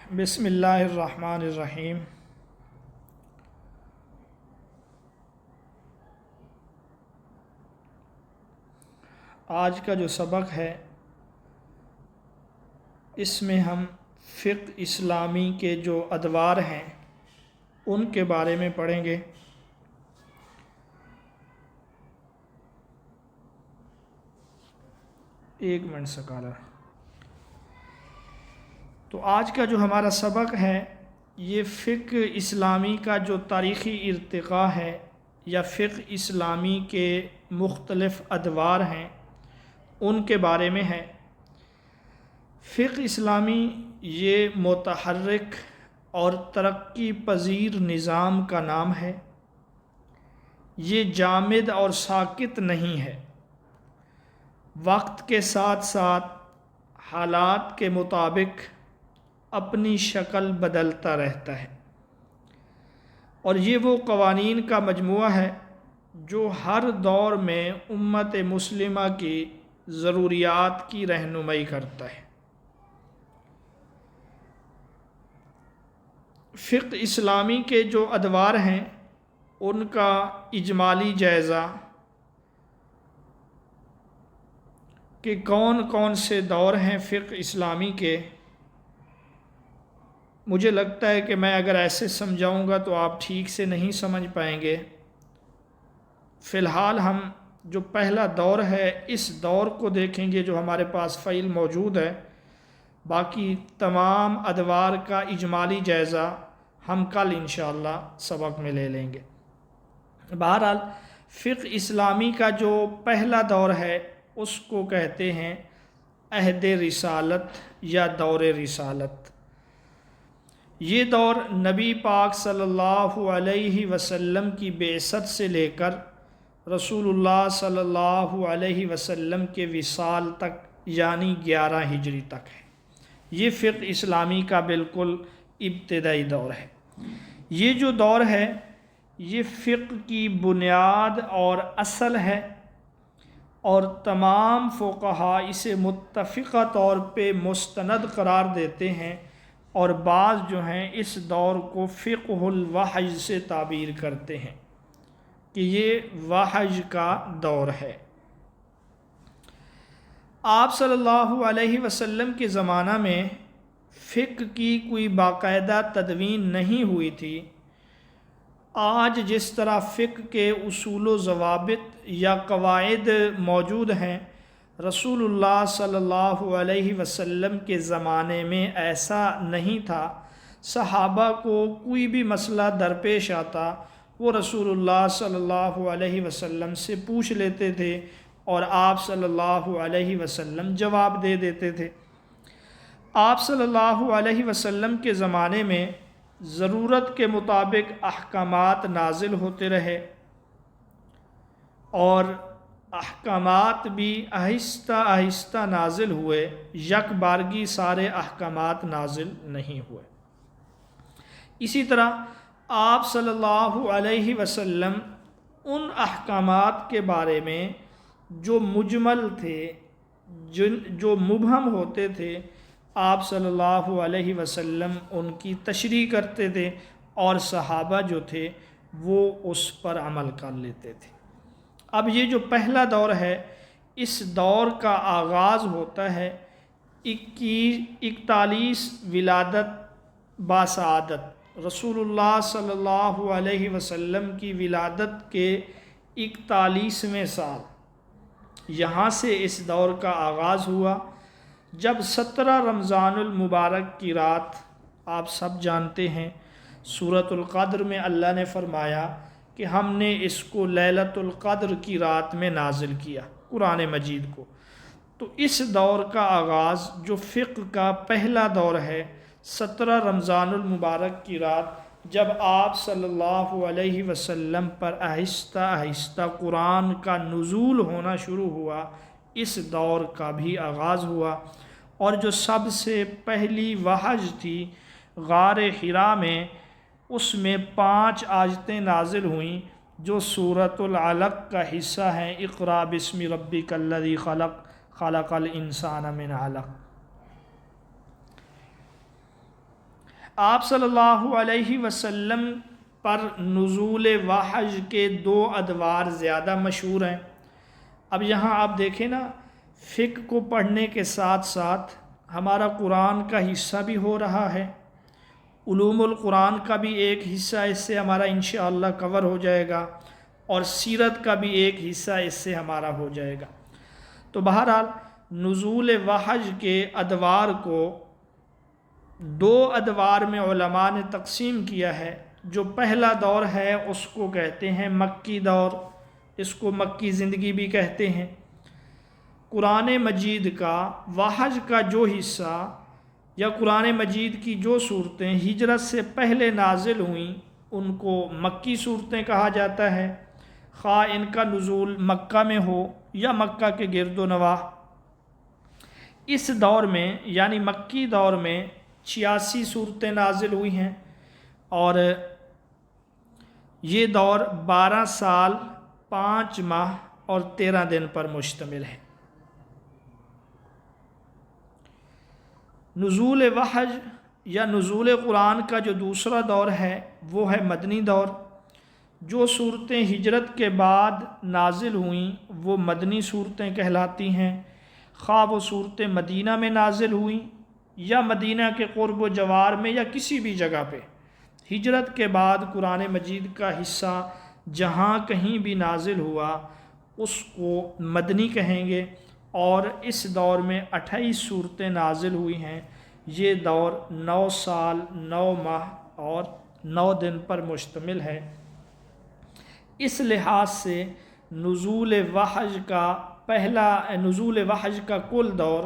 بسم اللہ الرحمن الرحیم۔ آج کا جو سبق ہے اس میں ہم فقہ اسلامی کے جو ادوار ہیں ان کے بارے میں پڑھیں گے۔ ایک منٹ سکالر۔ تو آج کا جو ہمارا سبق ہے یہ فقہ اسلامی کا جو تاریخی ارتقاء ہے یا فقہ اسلامی کے مختلف ادوار ہیں ان کے بارے میں ہے۔ فقہ اسلامی یہ متحرک اور ترقی پذیر نظام کا نام ہے۔ یہ جامد اور ساکت نہیں ہے، وقت کے ساتھ ساتھ حالات کے مطابق اپنی شکل بدلتا رہتا ہے، اور یہ وہ قوانین کا مجموعہ ہے جو ہر دور میں امت مسلمہ کی ضروریات کی رہنمائی کرتا ہے۔ فقہ اسلامی کے جو ادوار ہیں ان کا اجمالی جائزہ کہ کون کون سے دور ہیں فقہ اسلامی کے، مجھے لگتا ہے کہ میں اگر ایسے سمجھاؤں گا تو آپ ٹھیک سے نہیں سمجھ پائیں گے۔ فی الحال ہم جو پہلا دور ہے اس دور کو دیکھیں گے جو ہمارے پاس فائل موجود ہے، باقی تمام ادوار کا اجمالی جائزہ ہم کل انشاءاللہ سبق میں لے لیں گے۔ بہرحال فقہ اسلامی کا جو پہلا دور ہے اس کو کہتے ہیں عہد رسالت یا دور رسالت۔ یہ دور نبی پاک صلی اللہ علیہ وسلم کی بعثت سے لے کر رسول اللہ صلی اللہ علیہ وسلم کے وصال تک یعنی 11 ہجری تک ہے۔ یہ فقہ اسلامی کا بالکل ابتدائی دور ہے۔ یہ جو دور ہے یہ فقہ کی بنیاد اور اصل ہے، اور تمام فقہاء اسے متفقہ طور پہ مستند قرار دیتے ہیں، اور بعض جو ہیں اس دور کو فقہ الوحی سے تعبیر کرتے ہیں کہ یہ وحی کا دور ہے۔ آپ صلی اللہ علیہ وسلم کے زمانہ میں فقہ کی کوئی باقاعدہ تدوین نہیں ہوئی تھی۔ آج جس طرح فقہ کے اصول و ضوابط یا قواعد موجود ہیں، رسول اللہ صلی اللہ علیہ وسلم کے زمانے میں ایسا نہیں تھا۔ صحابہ کو کوئی بھی مسئلہ درپیش آتا وہ رسول اللہ صلی اللہ علیہ وسلم سے پوچھ لیتے تھے اور آپ صلی اللہ علیہ وسلم جواب دے دیتے تھے۔ آپ صلی اللہ علیہ وسلم کے زمانے میں ضرورت کے مطابق احکامات نازل ہوتے رہے، اور احکامات بھی آہستہ آہستہ نازل ہوئے، یک بارگی سارے احکامات نازل نہیں ہوئے۔ اسی طرح آپ صلی اللہ علیہ وسلم ان احکامات کے بارے میں جو مجمل تھے، جو مبہم ہوتے تھے، آپ صلی اللہ علیہ وسلم ان کی تشریح کرتے تھے، اور صحابہ جو تھے وہ اس پر عمل کر لیتے تھے۔ اب یہ جو پہلا دور ہے اس دور کا آغاز ہوتا ہے 41 ولادت باسعادت، رسول اللہ صلی اللہ علیہ وسلم کی ولادت کے 41ویں سال، یہاں سے اس دور کا آغاز ہوا، جب 17 رمضان المبارک کی رات، آپ سب جانتے ہیں سورۃ القدر میں اللہ نے فرمایا کہ ہم نے اس کو لیلۃ القدر کی رات میں نازل کیا، قرآن مجید کو۔ تو اس دور کا آغاز جو فقہ کا پہلا دور ہے 17 رمضان المبارک کی رات، جب آپ صلی اللہ علیہ وسلم پر آہستہ آہستہ قرآن کا نزول ہونا شروع ہوا، اس دور کا بھی آغاز ہوا۔ اور جو سب سے پہلی وحی تھی غار حرا میں، اس میں 5 آیتیں نازل ہوئیں جو سورۃ العلق کا حصہ ہیں۔ اقرأ بسم ربک الذی خلق، خلق الانسان من علق۔ آپ صلی اللہ علیہ وسلم پر نزول وحی کے 2 ادوار زیادہ مشہور ہیں۔ اب یہاں آپ دیکھیں نا، فقہ کو پڑھنے کے ساتھ ساتھ ہمارا قرآن کا حصہ بھی ہو رہا ہے، علوم القرآن کا بھی ایک حصہ اس سے ہمارا انشاءاللہ کور ہو جائے گا، اور سیرت کا بھی ایک حصہ اس سے ہمارا ہو جائے گا۔ تو بہرحال نزول وحی کے ادوار کو 2 ادوار میں علماء نے تقسیم کیا ہے۔ جو پہلا دور ہے اس کو کہتے ہیں مکی دور، اس کو مکی زندگی بھی کہتے ہیں۔ قرآن مجید کا وحی کا جو حصہ یا قرآن مجید کی جو صورتیں ہجرت سے پہلے نازل ہوئیں ان کو مکی صورتیں کہا جاتا ہے، خواہ ان کا نزول مکہ میں ہو یا مکہ کے گرد و نواح۔ اس دور میں یعنی مکی دور میں 86 صورتیں نازل ہوئی ہیں، اور یہ دور 12 سال 5 ماہ اور 13 دن پر مشتمل ہے۔ نزول وحی یا نزول قرآن کا جو دوسرا دور ہے وہ ہے مدنی دور۔ جو صورتیں ہجرت کے بعد نازل ہوئیں وہ مدنی صورتیں کہلاتی ہیں، خواہ وہ صورتیں مدینہ میں نازل ہوئیں یا مدینہ کے قرب و جوار میں یا کسی بھی جگہ پہ۔ ہجرت کے بعد قرآن مجید کا حصہ جہاں کہیں بھی نازل ہوا اس کو مدنی کہیں گے، اور اس دور میں 28 صورتیں نازل ہوئی ہیں۔ یہ دور 9 سال 9 ماہ اور 9 دن پر مشتمل ہے۔ اس لحاظ سے نزول وحی کا کل دور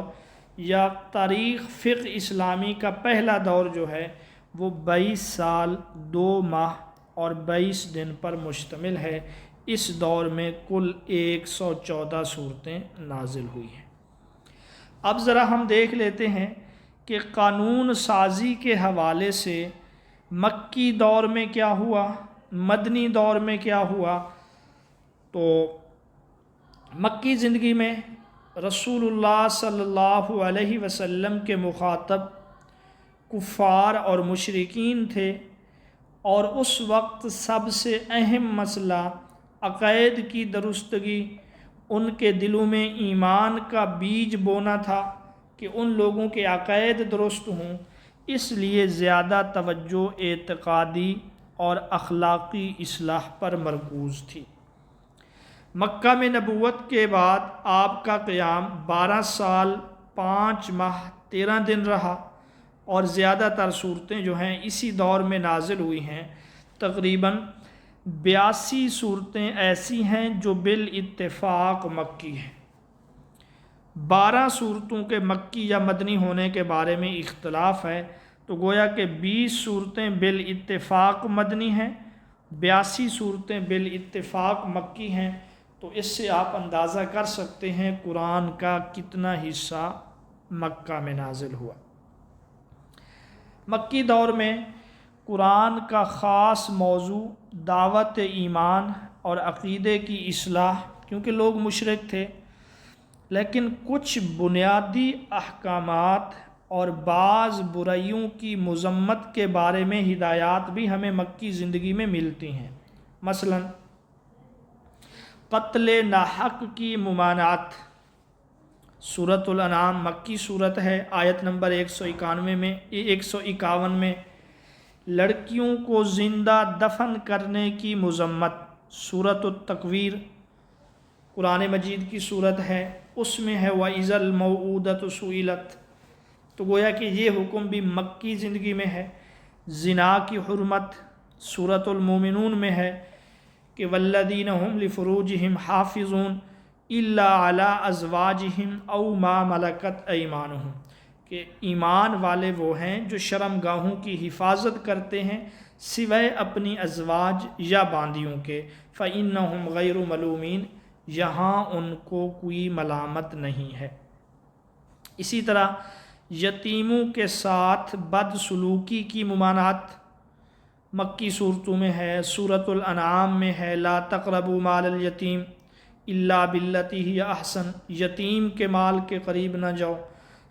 یا تاریخ فقہ اسلامی کا پہلا دور جو ہے وہ 22 سال 2 ماہ اور 22 دن پر مشتمل ہے۔ اس دور میں کل 114 صورتیں نازل ہوئی ہیں۔ اب ذرا ہم دیکھ لیتے ہیں کہ قانون سازی کے حوالے سے مکی دور میں کیا ہوا، مدنی دور میں کیا ہوا۔ تو مکی زندگی میں رسول اللہ صلی اللہ علیہ وسلم کے مخاطب کفار اور مشرکین تھے، اور اس وقت سب سے اہم مسئلہ عقائد کی درستگی، ان کے دلوں میں ایمان کا بیج بونا تھا کہ ان لوگوں کے عقائد درست ہوں۔ اس لیے زیادہ توجہ اعتقادی اور اخلاقی اصلاح پر مرکوز تھی۔ مکہ میں نبوت کے بعد آپ کا قیام 12 سال 5 ماہ 13 دن رہا، اور زیادہ تر صورتیں جو ہیں اسی دور میں نازل ہوئی ہیں۔ تقریباً 82 صورتیں ایسی ہیں جو بالاتفاق مکی ہیں۔ 12 صورتوں کے مکی یا مدنی ہونے کے بارے میں اختلاف ہے، تو گویا کہ 20 صورتیں بالاتفاق مدنی ہیں، 82 صورتیں بالاتفاق مکی ہیں۔ تو اس سے آپ اندازہ کر سکتے ہیں قرآن کا کتنا حصہ مکہ میں نازل ہوا۔ مکی دور میں قرآن کا خاص موضوع دعوت ایمان اور عقیدے کی اصلاح، کیونکہ لوگ مشرک تھے، لیکن کچھ بنیادی احکامات اور بعض برائیوں کی مذمت کے بارے میں ہدایات بھی ہمیں مکی زندگی میں ملتی ہیں۔ مثلاً قتل ناحق کی ممانعت۔ سورۃ الانعام مکی صورت ہے، آیت نمبر 151 میں لڑکیوں کو زندہ دفن کرنے کی مذمت۔ سورۃ التکویر قرآن مجید کی صورت ہے، اس میں ہے وَإِذَا الْمَوْءُودَةُ سُئِلَتْ۔ تو گویا کہ یہ حکم بھی مکی زندگی میں ہے۔ زنا کی حرمت سورۃ المومنون میں ہے کہ وَالَّذِينَ هُمْ لِفُرُوجِهِمْ حَافِظُونَ إِلَّا عَلَىٰ أَزْوَاجِهِمْ أَوْ مَا مَلَكَتْ أَيْمَانُهُمْ، کہ ایمان والے وہ ہیں جو شرم گاہوں کی حفاظت کرتے ہیں سوائے اپنی ازواج یا باندیوں کے، فَإِنَّهُمْ غَيْرُ مَلُومِينَ، یہاں ان کو کوئی ملامت نہیں ہے۔ اسی طرح یتیموں کے ساتھ بدسلوکی کی ممانعت مکی صورتوں میں ہے۔ سورۃ الانعام میں ہے لا تقربوا مال الیتیم الا باللتی ہی احسن، یتیم کے مال کے قریب نہ جاؤ۔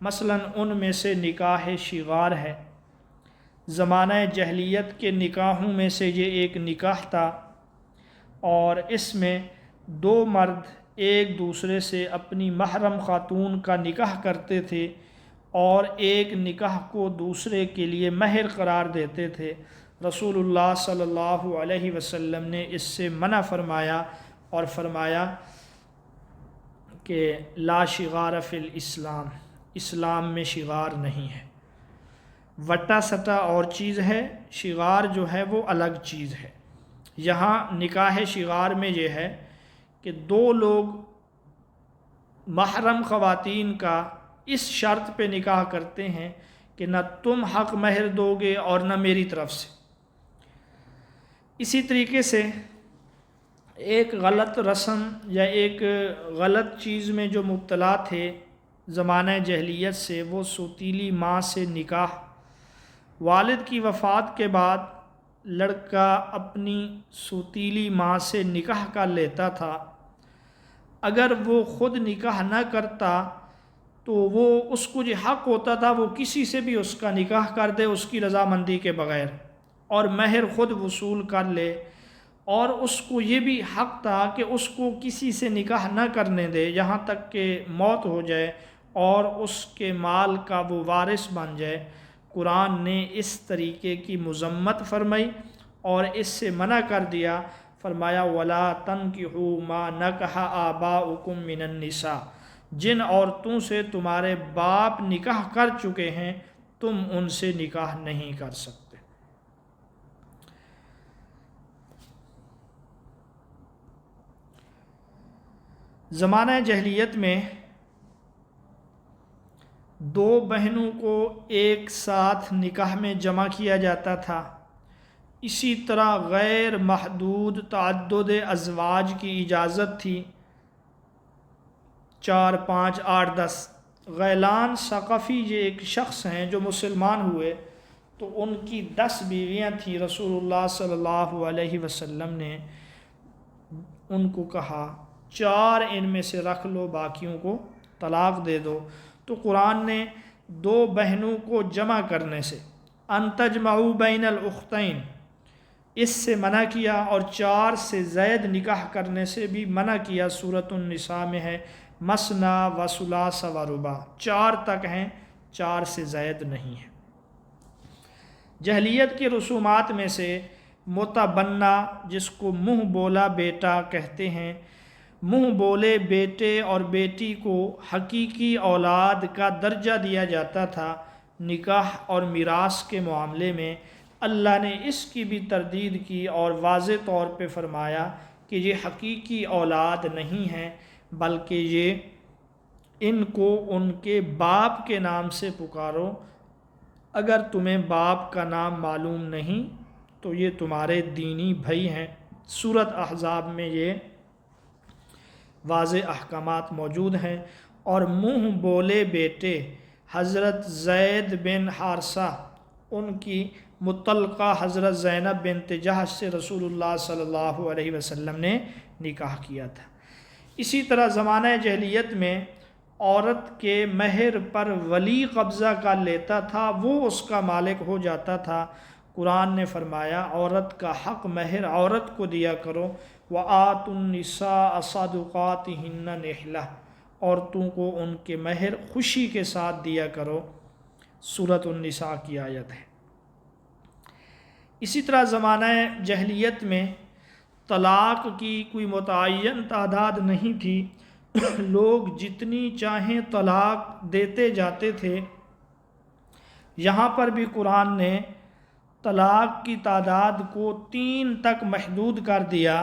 مثلاً ان میں سے نکاح شغار ہے۔ زمانہ جاہلیت کے نکاحوں میں سے یہ ایک نکاح تھا، اور اس میں دو مرد ایک دوسرے سے اپنی محرم خاتون کا نکاح کرتے تھے اور ایک نکاح کو دوسرے کے لیے مہر قرار دیتے تھے۔ رسول اللہ صلی اللہ علیہ وسلم نے اس سے منع فرمایا اور فرمایا کہ لا شغار فی الاسلام، اسلام میں شغار نہیں ہے۔ وٹا سٹا اور چیز ہے، شغار جو ہے وہ الگ چیز ہے۔ یہاں نکاح شغار میں یہ ہے کہ دو لوگ محرم خواتین کا اس شرط پہ نکاح کرتے ہیں کہ نہ تم حق مہر دو گے اور نہ میری طرف سے۔ اسی طریقے سے ایک غلط رسم یا ایک غلط چیز میں جو مبتلا تھے زمانہ جاہلیت سے، وہ سوتیلی ماں سے نکاح۔ والد کی وفات کے بعد لڑکا اپنی سوتیلی ماں سے نکاح کر لیتا تھا۔ اگر وہ خود نکاح نہ کرتا تو وہ اس کو جو حق ہوتا تھا وہ کسی سے بھی اس کا نکاح کر دے اس کی رضامندی کے بغیر، اور مہر خود وصول کر لے، اور اس کو یہ بھی حق تھا کہ اس کو کسی سے نکاح نہ کرنے دے یہاں تک کہ موت ہو جائے اور اس کے مال کا وہ وارث بن جائے۔ قرآن نے اس طریقے کی مذمت فرمائی اور اس سے منع کر دیا، فرمایا وَلَا تَنْكِحُوا مَا نَكَحَ آبَاؤُكُم مِّنَ النِّسَاءِ، جن عورتوں سے تمہارے باپ نکاح کر چکے ہیں تم ان سے نکاح نہیں کر سکتے۔ زمانہ جاہلیت میں دو بہنوں کو ایک ساتھ نکاح میں جمع کیا جاتا تھا۔ اسی طرح غیر محدود تعدد ازواج کی اجازت تھی، 4 5 8 10۔ غیلان ثقفی یہ ایک شخص ہیں جو مسلمان ہوئے تو ان کی 10 بیویاں تھیں۔ رسول اللہ صلی اللہ علیہ وسلم نے ان کو کہا 4 ان میں سے رکھ لو، باقیوں کو طلاق دے دو۔ تو قرآن نے 2 بہنوں کو جمع کرنے سے، ان تجمعوا بین الاختین، اس سے منع کیا، اور 4 سے زائد نکاح کرنے سے بھی منع کیا۔ سورۃ النساء میں ہے مثنی و ثلاث و رباع، 4 تک ہیں، 4 سے زائد نہیں ہے۔ جاہلیت کی رسومات میں سے متبنہ، جس کو منہ بولا بیٹا کہتے ہیں، منہ بولے بیٹے اور بیٹی کو حقیقی اولاد کا درجہ دیا جاتا تھا۔ نکاح اور میراث کے معاملے میں اللہ نے اس کی بھی تردید کی اور واضح طور پہ فرمایا کہ یہ حقیقی اولاد نہیں ہیں، بلکہ یہ ان کو ان کے باپ کے نام سے پکارو۔ اگر تمہیں باپ کا نام معلوم نہیں تو یہ تمہارے دینی بھائی ہیں۔ سورۃ احزاب میں یہ واضح احکامات موجود ہیں۔ اور منہ بولے بیٹے حضرت زید بن حارثہ، ان کی مطلقہ حضرت زینب بنت جحش سے رسول اللہ صلی اللہ علیہ وسلم نے نکاح کیا تھا۔ اسی طرح زمانہ جاہلیت میں عورت کے مہر پر ولی قبضہ کر لیتا تھا، وہ اس کا مالک ہو جاتا تھا۔ قرآن نے فرمایا عورت کا حق مہر عورت کو دیا کرو، وَآتُوا النِّسَاءَ صَدُقَاتِهِنَّ نِحْلَةً، عورتوں کو ان کے مہر خوشی کے ساتھ دیا کرو۔ سورۃ النساء کی آیت ہے۔ اسی طرح زمانہ جاہلیت میں طلاق کی کوئی متعین تعداد نہیں تھی، لوگ جتنی چاہیں طلاق دیتے جاتے تھے۔ یہاں پر بھی قرآن نے طلاق کی تعداد کو 3 تک محدود کر دیا،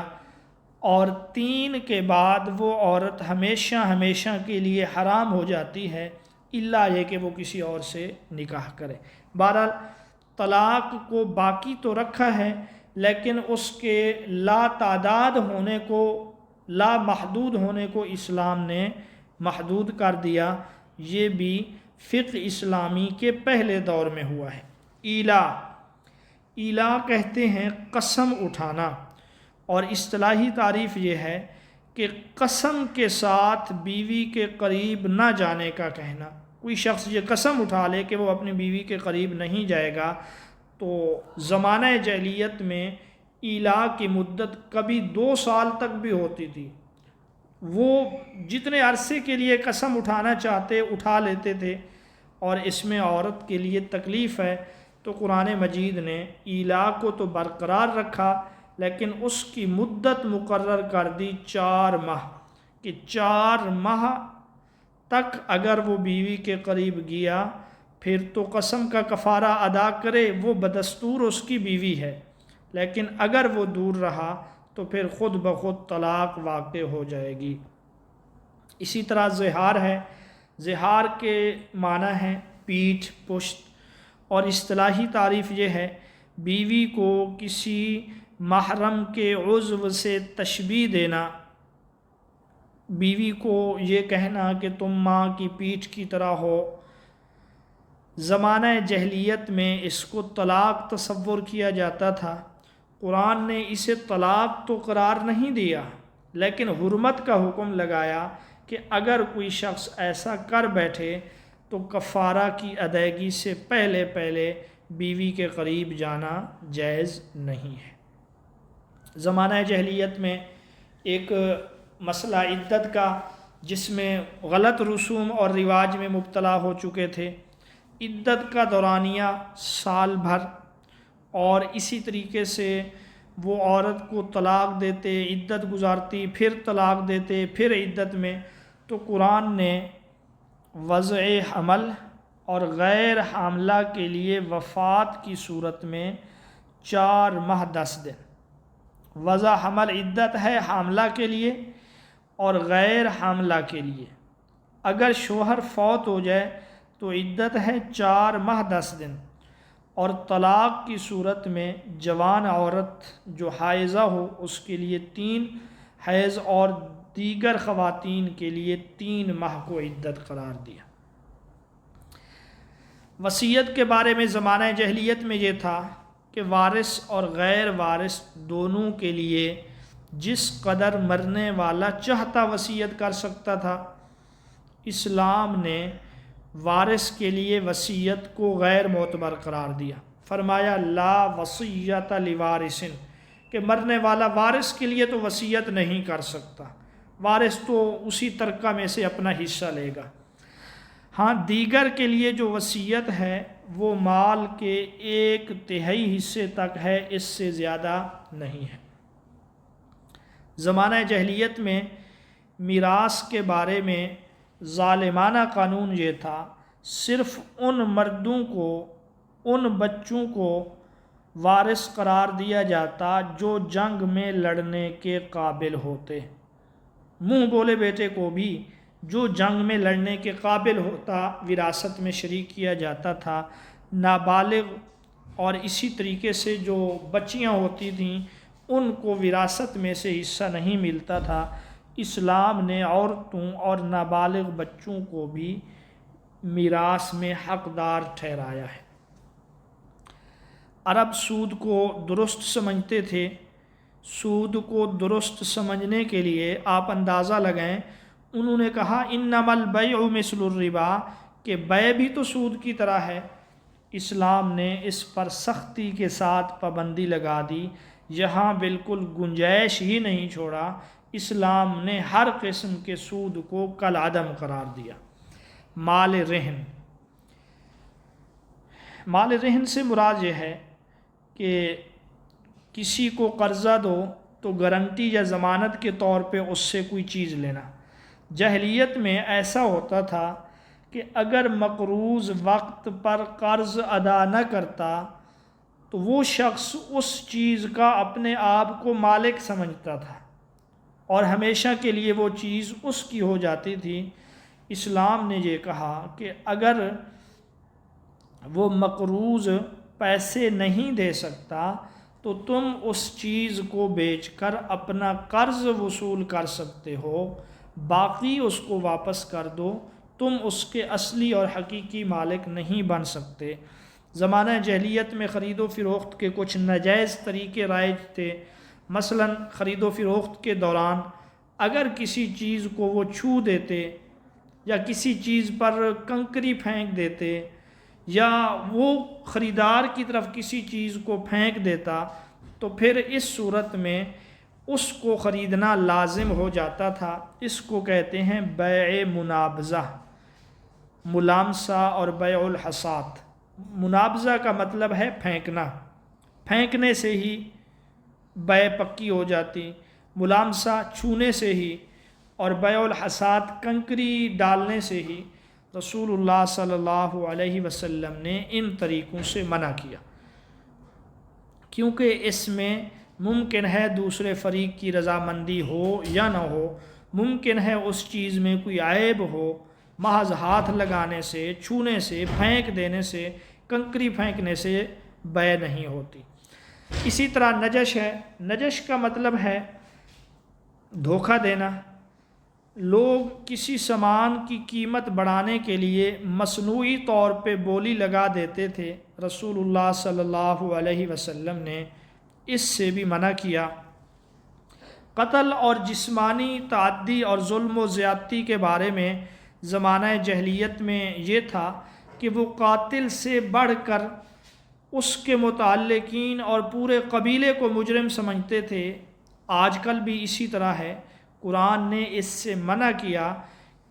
اور 3 کے بعد وہ عورت ہمیشہ ہمیشہ کے لیے حرام ہو جاتی ہے، الا یہ کہ وہ کسی اور سے نکاح کرے۔ بہرحال طلاق کو باقی تو رکھا ہے، لیکن اس کے لا تعداد ہونے کو، لا محدود ہونے کو اسلام نے محدود کر دیا۔ یہ بھی فقہ اسلامی کے پہلے دور میں ہوا ہے۔ ایلا کہتے ہیں قسم اٹھانا، اور اصطلاحی تعریف یہ ہے کہ قسم کے ساتھ بیوی کے قریب نہ جانے کا کہنا، کوئی شخص یہ قسم اٹھا لے کہ وہ اپنی بیوی کے قریب نہیں جائے گا، تو زمانہ جاہلیت میں ایلا کی مدت کبھی 2 سال تک بھی ہوتی تھی، وہ جتنے عرصے کے لیے قسم اٹھانا چاہتے اٹھا لیتے تھے، اور اس میں عورت کے لیے تکلیف ہے، تو قرآن مجید نے ایلا کو تو برقرار رکھا لیکن اس کی مدت مقرر کر دی 4 ماہ، کہ 4 ماہ تک اگر وہ بیوی کے قریب گیا پھر تو قسم کا کفارہ ادا کرے، وہ بدستور اس کی بیوی ہے، لیکن اگر وہ دور رہا تو پھر خود بخود طلاق واقع ہو جائے گی۔ اسی طرح زہار ہے، زہار کے معنی ہے پیٹھ، پشت، اور اصطلاحی تعریف یہ ہے بیوی کو کسی محرم کے عضو سے تشبیہ دینا، بیوی کو یہ کہنا کہ تم ماں کی پیٹھ کی طرح ہو۔ زمانہ جاہلیت میں اس کو طلاق تصور کیا جاتا تھا، قرآن نے اسے طلاق تو قرار نہیں دیا لیکن حرمت کا حکم لگایا کہ اگر کوئی شخص ایسا کر بیٹھے تو کفارہ کی ادائیگی سے پہلے بیوی کے قریب جانا جائز نہیں ہے۔ زمانہ جاہلیت میں ایک مسئلہ عدت کا، جس میں غلط رسوم اور رواج میں مبتلا ہو چکے تھے۔ عدت کا دورانیہ سال بھر، اور اسی طریقے سے وہ عورت کو طلاق دیتے، عدت گزارتی، پھر طلاق دیتے، پھر عدت میں، تو قرآن نے وضع حمل اور غیر حاملہ کے لیے وفات کی صورت میں 4 ماہ 10 دن، وضع حمل عدت ہے حاملہ کے لیے اور غیر حاملہ کے لیے، اگر شوہر فوت ہو جائے تو عدت ہے 4 ماہ 10 دن، اور طلاق کی صورت میں جوان عورت جو حائضہ ہو اس کے لیے 3 حیض، اور دیگر خواتین کے لیے 3 ماہ کو عدت قرار دیا۔ وصیت کے بارے میں زمانہ جاہلیت میں یہ تھا کہ وارث اور غیر وارث دونوں کے لیے جس قدر مرنے والا چاہتا وصیت کر سکتا تھا۔ اسلام نے وارث کے لیے وصیت کو غیر معتبر قرار دیا، فرمایا لا وصیت لوارث، کہ مرنے والا وارث کے لیے تو وصیت نہیں کر سکتا، وارث تو اسی ترکہ میں سے اپنا حصہ لے گا۔ ہاں، دیگر کے لیے جو وصیت ہے وہ مال کے 1/3 حصے تک ہے، اس سے زیادہ نہیں ہے۔ زمانہ جاہلیت میں میراث کے بارے میں ظالمانہ قانون یہ تھا، صرف ان مردوں کو، ان بچوں کو وارث قرار دیا جاتا جو جنگ میں لڑنے کے قابل ہوتے، منہ بولے بیٹے کو بھی جو جنگ میں لڑنے کے قابل ہوتا وراثت میں شریک کیا جاتا تھا۔ نابالغ اور اسی طریقے سے جو بچیاں ہوتی تھیں ان کو وراثت میں سے حصہ نہیں ملتا تھا۔ اسلام نے عورتوں اور نابالغ بچوں کو بھی میراث میں حقدار ٹھہرایا ہے۔ عرب سود کو درست سمجھتے تھے، سود کو درست سمجھنے کے لیے آپ اندازہ لگائیں، انہوں نے کہا انما البیع مثل الربا، کہ بیع بھی تو سود کی طرح ہے۔ اسلام نے اس پر سختی کے ساتھ پابندی لگا دی، یہاں بالکل گنجائش ہی نہیں چھوڑا۔ اسلام نے ہر قسم کے سود کو کالعدم قرار دیا۔ مال رہن، مال رہن سے مراد یہ ہے کہ کسی کو قرضہ دو تو گارنٹی یا ضمانت کے طور پہ اس سے کوئی چیز لینا۔ جاہلیت میں ایسا ہوتا تھا کہ اگر مقروض وقت پر قرض ادا نہ کرتا تو وہ شخص اس چیز کا اپنے آپ کو مالک سمجھتا تھا اور ہمیشہ کے لیے وہ چیز اس کی ہو جاتی تھی۔ اسلام نے یہ کہا کہ اگر وہ مقروض پیسے نہیں دے سکتا تو تم اس چیز کو بیچ کر اپنا قرض وصول کر سکتے ہو، باقی اس کو واپس کر دو، تم اس کے اصلی اور حقیقی مالک نہیں بن سکتے۔ زمانہ جاہلیت میں خرید و فروخت کے کچھ ناجائز طریقے رائج تھے، مثلا خرید و فروخت کے دوران اگر کسی چیز کو وہ چھو دیتے یا کسی چیز پر کنکری پھینک دیتے یا وہ خریدار کی طرف کسی چیز کو پھینک دیتا تو پھر اس صورت میں اس کو خریدنا لازم ہو جاتا تھا۔ اس کو کہتے ہیں بیع منابضہ، ملامسہ اور بیع الحصات۔ منابضہ کا مطلب ہے پھینکنا، پھینکنے سے ہی بیع پکی ہو جاتی، ملامسہ چھونے سے ہی، اور بیع الحصات کنکری ڈالنے سے ہی۔ رسول اللہ صلی اللہ علیہ وسلم نے ان طریقوں سے منع کیا، کیونکہ اس میں ممکن ہے دوسرے فریق کی رضامندی ہو یا نہ ہو، ممکن ہے اس چیز میں کوئی عیب ہو، محض ہاتھ لگانے سے، چھونے سے، پھینک دینے سے، کنکری پھینکنے سے بیع نہیں ہوتی۔ اسی طرح نجش ہے، نجش کا مطلب ہے دھوکہ دینا۔ لوگ کسی سامان کی قیمت بڑھانے کے لیے مصنوعی طور پہ بولی لگا دیتے تھے، رسول اللہ صلی اللہ علیہ وسلم نے اس سے بھی منع کیا۔ قتل اور جسمانی تعدی اور ظلم و زیادتی کے بارے میں زمانہ جاہلیت میں یہ تھا کہ وہ قاتل سے بڑھ کر اس کے متعلقین اور پورے قبیلے کو مجرم سمجھتے تھے۔ آج کل بھی اسی طرح ہے۔ قرآن نے اس سے منع کیا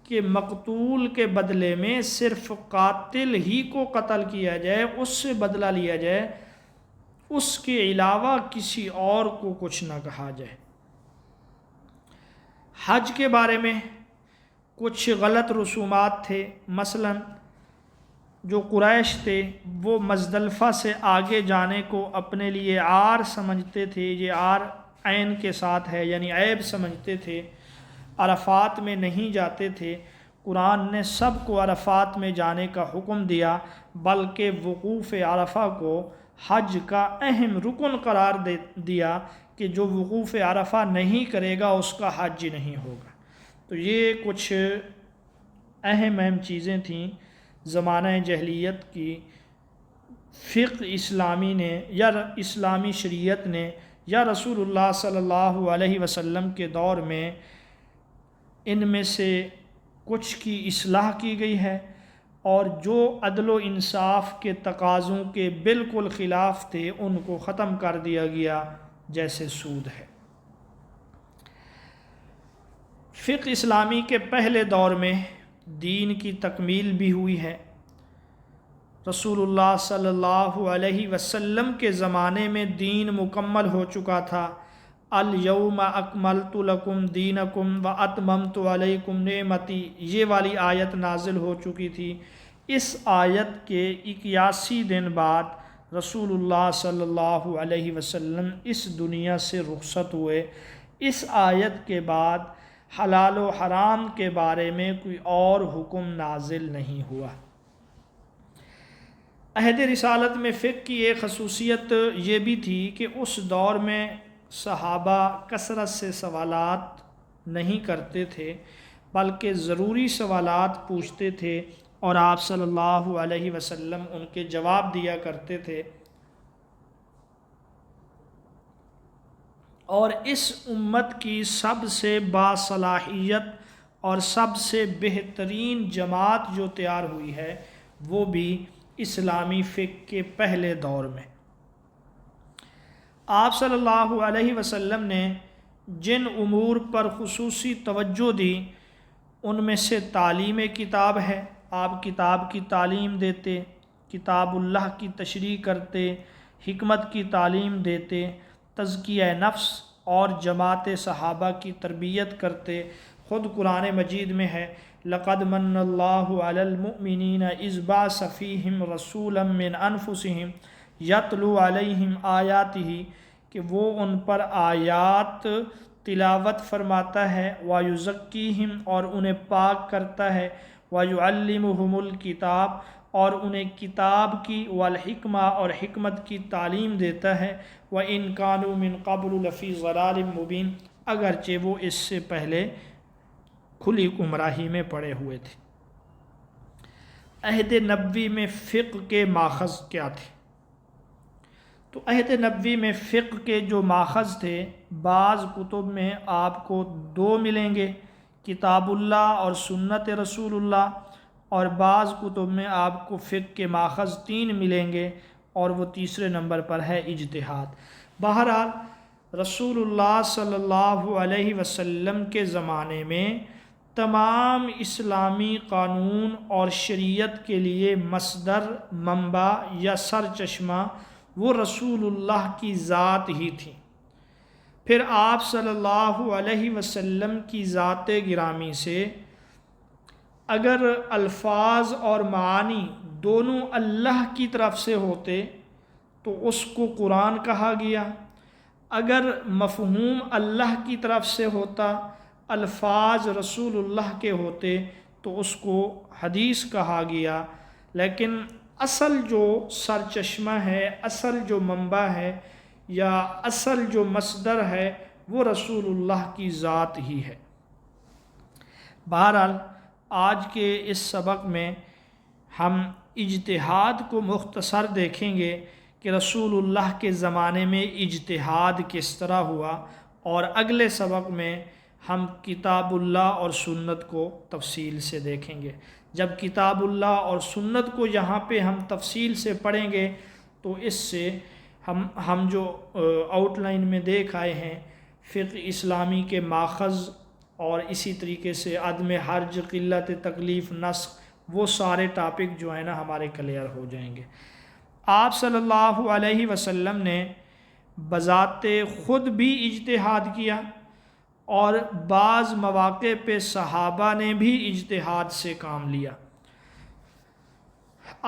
کہ مقتول کے بدلے میں صرف قاتل ہی کو قتل کیا جائے، اس سے بدلہ لیا جائے، اس کے علاوہ کسی اور کو کچھ نہ کہا جائے۔ حج کے بارے میں کچھ غلط رسومات تھے، مثلا جو قریش تھے وہ مزدلفہ سے آگے جانے کو اپنے لیے عار سمجھتے تھے، یہ عار عین کے ساتھ ہے، یعنی عیب سمجھتے تھے، عرفات میں نہیں جاتے تھے۔ قرآن نے سب کو عرفات میں جانے کا حکم دیا، بلکہ وقوف عرفہ کو حج کا اہم رکن قرار دیا کہ جو وقوف عرفہ نہیں کرے گا اس کا حج نہیں ہوگا۔ تو یہ کچھ اہم چیزیں تھیں زمانہ جاہلیت کی فقہ اسلامی نے یا اسلامی شریعت نے یا رسول اللہ صلی اللہ علیہ وسلم کے دور میں ان میں سے کچھ کی اصلاح کی گئی ہے، اور جو عدل و انصاف کے تقاضوں کے بالکل خلاف تھے ان کو ختم کر دیا گیا، جیسے سود ہے۔ فقہ اسلامی کے پہلے دور میں دین کی تکمیل بھی ہوئی ہے۔ رسول اللہ صلی اللہ علیہ وسلم کے زمانے میں دین مکمل ہو چکا تھا۔ الیوم اکملت لکم دینکم واتممت علیکم نعمتی، یہ والی آیت نازل ہو چکی تھی۔ اس آیت کے 81 دن بعد رسول اللہ صلی اللہ علیہ وسلم اس دنیا سے رخصت ہوئے۔ اس آیت کے بعد حلال و حرام کے بارے میں کوئی اور حکم نازل نہیں ہوا۔ عہد رسالت میں فقہ کی ایک خصوصیت یہ بھی تھی کہ اس دور میں صحابہ کثرت سے سوالات نہیں کرتے تھے، بلکہ ضروری سوالات پوچھتے تھے اور آپ صلی اللہ علیہ وسلم ان کے جواب دیا کرتے تھے۔ اور اس امت کی سب سے باصلاحیت اور سب سے بہترین جماعت جو تیار ہوئی ہے وہ بھی اسلامی فقہ کے پہلے دور میں۔ آپ صلی اللہ علیہ وسلم نے جن امور پر خصوصی توجہ دی ان میں سے تعلیم کتاب ہے۔ آپ کتاب کی تعلیم دیتے، کتاب اللہ کی تشریح کرتے، حکمت کی تعلیم دیتے، تزکیہ نفس اور جماعت صحابہ کی تربیت کرتے۔ خود قرآن مجید میں ہے لَقَدْ مَنَّ اللَّهُ عَلَى الْمُؤْمِنِينَ إِذْ بَعَثَ فِيهِمْ رَسُولًا مِّنْ أَنفُسِهِمْ يَتْلُو عَلَيْهِمْ آيَاتِهِ، کہ وہ ان پر آیات تلاوت فرماتا ہے، وَيُزَكِّيهِمْ اور انہیں پاک کرتا ہے، وَيُعَلِّمُهُمُ الْكِتَابَ اور انہیں کتاب کی، والحکمہ اور حکمت کی تعلیم دیتا ہے، وَإِنْ كَانُوا مِنْ قَبْلُ لَفِي ضَلَالٍ مُبِينٍ اگرچہ وہ اس سے پہلے کھلی گمراہی میں پڑے ہوئے تھے۔ عہد نبوی میں فقہ کے ماخذ کیا تھے؟ تو عہد نبوی میں فقہ کے جو ماخذ تھے بعض کتب میں آپ کو 2 ملیں گے، کتاب اللہ اور سنت رسول اللہ، اور بعض کتب میں آپ کو فقہ کے ماخذ 3 ملیں گے، اور وہ تیسرے نمبر پر ہے اجتہاد۔ بہرحال رسول اللہ صلی اللہ علیہ وسلم کے زمانے میں تمام اسلامی قانون اور شریعت کے لیے مصدر، منبع یا سرچشمہ وہ رسول اللہ کی ذات ہی تھی۔ پھر آپ صلی اللہ علیہ وسلم کی ذات گرامی سے اگر الفاظ اور معانی دونوں اللہ کی طرف سے ہوتے تو اس کو قرآن کہا گیا، اگر مفہوم اللہ کی طرف سے ہوتا، الفاظ رسول اللہ کے ہوتے تو اس کو حدیث کہا گیا۔ لیکن اصل جو سرچشمہ ہے، اصل جو منبع ہے یا اصل جو مصدر ہے وہ رسول اللہ کی ذات ہی ہے۔ بہرحال آج کے اس سبق میں ہم اجتہاد کو مختصر دیکھیں گے کہ رسول اللہ کے زمانے میں اجتہاد کس طرح ہوا، اور اگلے سبق میں ہم کتاب اللہ اور سنت کو تفصیل سے دیکھیں گے۔ جب کتاب اللہ اور سنت کو یہاں پہ ہم تفصیل سے پڑھیں گے تو اس سے ہم جو آؤٹ لائن میں دیکھ آئے ہیں فقہ اسلامی کے ماخذ، اور اسی طریقے سے عدم حرج، قلت تکلیف، نسخ، وہ سارے ٹاپک جو ہیں نا ہمارے کلیئر ہو جائیں گے۔ آپ صلی اللہ علیہ وسلم نے بذات خود بھی اجتہاد کیا، اور بعض مواقع پہ صحابہ نے بھی اجتہاد سے کام لیا۔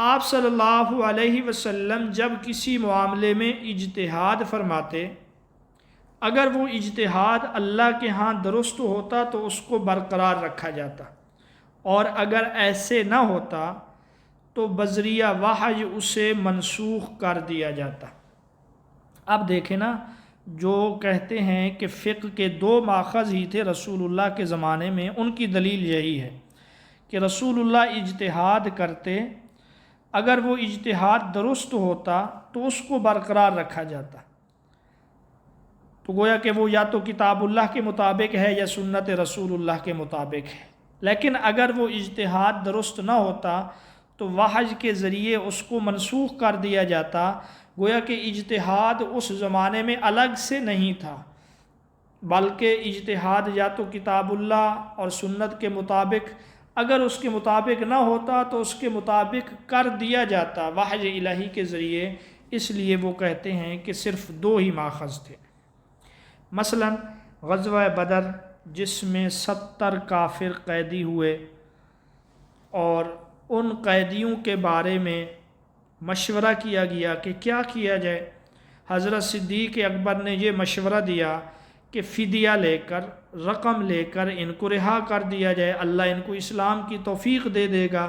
آپ صلی اللہ علیہ وسلم جب کسی معاملے میں اجتہاد فرماتے، اگر وہ اجتہاد اللہ کے ہاں درست ہوتا تو اس کو برقرار رکھا جاتا، اور اگر ایسے نہ ہوتا تو بذریعہ وحی اسے منسوخ کر دیا جاتا۔ اب دیکھیں نا، جو کہتے ہیں کہ فقہ کے 2 ماخذ ہی تھے رسول اللہ کے زمانے میں، ان کی دلیل یہی ہے کہ رسول اللہ اجتہاد کرتے، اگر وہ اجتہاد درست ہوتا تو اس کو برقرار رکھا جاتا، تو گویا کہ وہ یا تو کتاب اللہ کے مطابق ہے یا سنت رسول اللہ کے مطابق ہے۔ لیکن اگر وہ اجتہاد درست نہ ہوتا تو وحی کے ذریعے اس کو منسوخ کر دیا جاتا، گویا کہ اجتہاد اس زمانے میں الگ سے نہیں تھا، بلکہ اجتہاد یا تو کتاب اللہ اور سنت کے مطابق، اگر اس کے مطابق نہ ہوتا تو اس کے مطابق کر دیا جاتا وحی الہی کے ذریعے۔ اس لیے وہ کہتے ہیں کہ صرف 2 ہی ماخذ تھے۔ مثلا غزوہ بدر، جس میں 70 کافر قیدی ہوئے، اور ان قیدیوں کے بارے میں مشورہ کیا گیا کہ کیا کیا جائے۔ حضرت صدیق اکبر نے یہ مشورہ دیا کہ فدیہ لے کر، رقم لے کر ان کو رہا کر دیا جائے، اللہ ان کو اسلام کی توفیق دے دے گا،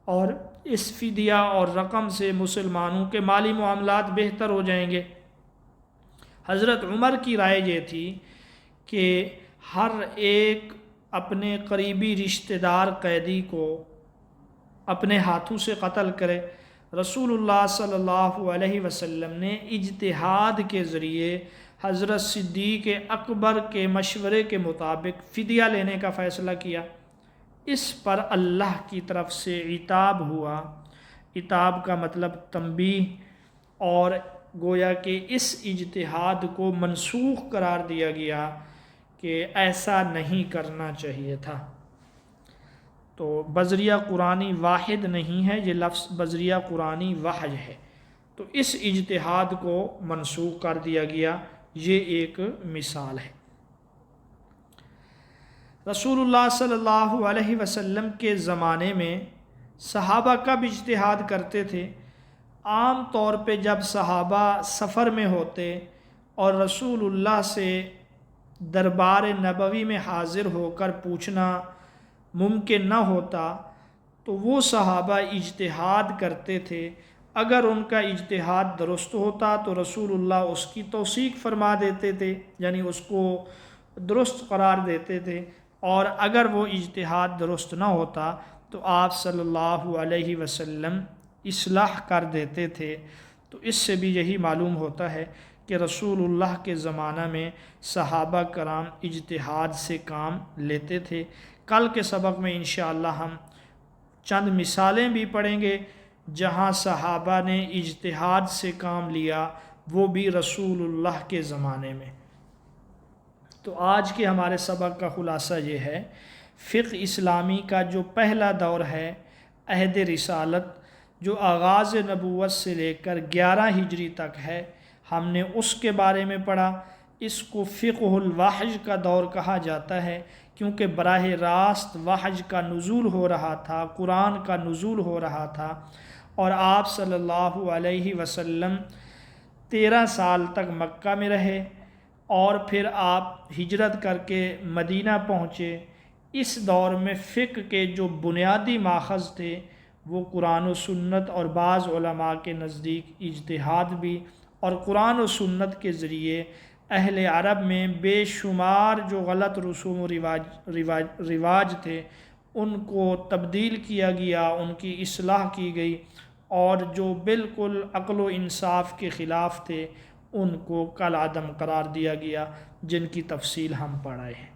اور اس فدیہ اور رقم سے مسلمانوں کے مالی معاملات بہتر ہو جائیں گے۔ حضرت عمر کی رائے یہ تھی کہ ہر ایک اپنے قریبی رشتہ دار قیدی کو اپنے ہاتھوں سے قتل کرے۔ رسول اللہ صلی اللہ علیہ وسلم نے اجتہاد کے ذریعے حضرت صدیق اکبر کے مشورے کے مطابق فدیہ لینے کا فیصلہ کیا۔ اس پر اللہ کی طرف سے عتاب ہوا۔ عتاب کا مطلب تنبیہ، اور گویا کہ اس اجتہاد کو منسوخ قرار دیا گیا کہ ایسا نہیں کرنا چاہیے تھا۔ تو بذریعہ قرآنی واحد نہیں ہے، یہ لفظ بذریعہ قرآنی وحی ہے، تو اس اجتہاد کو منسوخ کر دیا گیا۔ یہ ایک مثال ہے۔ رسول اللہ صلی اللہ علیہ وسلم کے زمانے میں صحابہ کب اجتہاد کرتے تھے؟ عام طور پہ جب صحابہ سفر میں ہوتے اور رسول اللہ سے دربار نبوی میں حاضر ہو کر پوچھنا ممکن نہ ہوتا تو وہ صحابہ اجتہاد کرتے تھے۔ اگر ان کا اجتہاد درست ہوتا تو رسول اللہ اس کی توثیق فرما دیتے تھے، یعنی اس کو درست قرار دیتے تھے، اور اگر وہ اجتہاد درست نہ ہوتا تو آپ صلی اللہ علیہ وسلم اصلاح کر دیتے تھے۔ تو اس سے بھی یہی معلوم ہوتا ہے کہ رسولullah کے زمانہ میں صحابہ کرام اجتہاد سے کام لیتے تھے۔ کل کے سبق میں انشاءاللہ ہم چند مثالیں بھی پڑھیں گے جہاں صحابہ نے اجتہاد سے کام لیا، وہ بھی رسولullah کے زمانے میں۔ تو آج کے ہمارے سبق کا خلاصہ یہ ہے، فقہ اسلامی کا جو پہلا دور ہے عہد رسالت، جو آغاز نبوت سے لے کر 11 ہجری تک ہے، ہم نے اس کے بارے میں پڑھا۔ اس کو فقہ الوحی کا دور کہا جاتا ہے، کیونکہ براہ راست وحی کا نزول ہو رہا تھا، قرآن کا نزول ہو رہا تھا، اور آپ صلی اللہ علیہ وسلم 13 سال تک مکہ میں رہے، اور پھر آپ ہجرت کر کے مدینہ پہنچے۔ اس دور میں فقہ کے جو بنیادی ماخذ تھے وہ قرآن و سنت، اور بعض علماء کے نزدیک اجتہاد بھی، اور قرآن و سنت کے ذریعے اہل عرب میں بے شمار جو غلط رسوم و رواج تھے ان کو تبدیل کیا گیا، ان کی اصلاح کی گئی، اور جو بالکل عقل و انصاف کے خلاف تھے ان کو کالعدم قرار دیا گیا، جن کی تفصیل ہم پڑھ رہے ہیں۔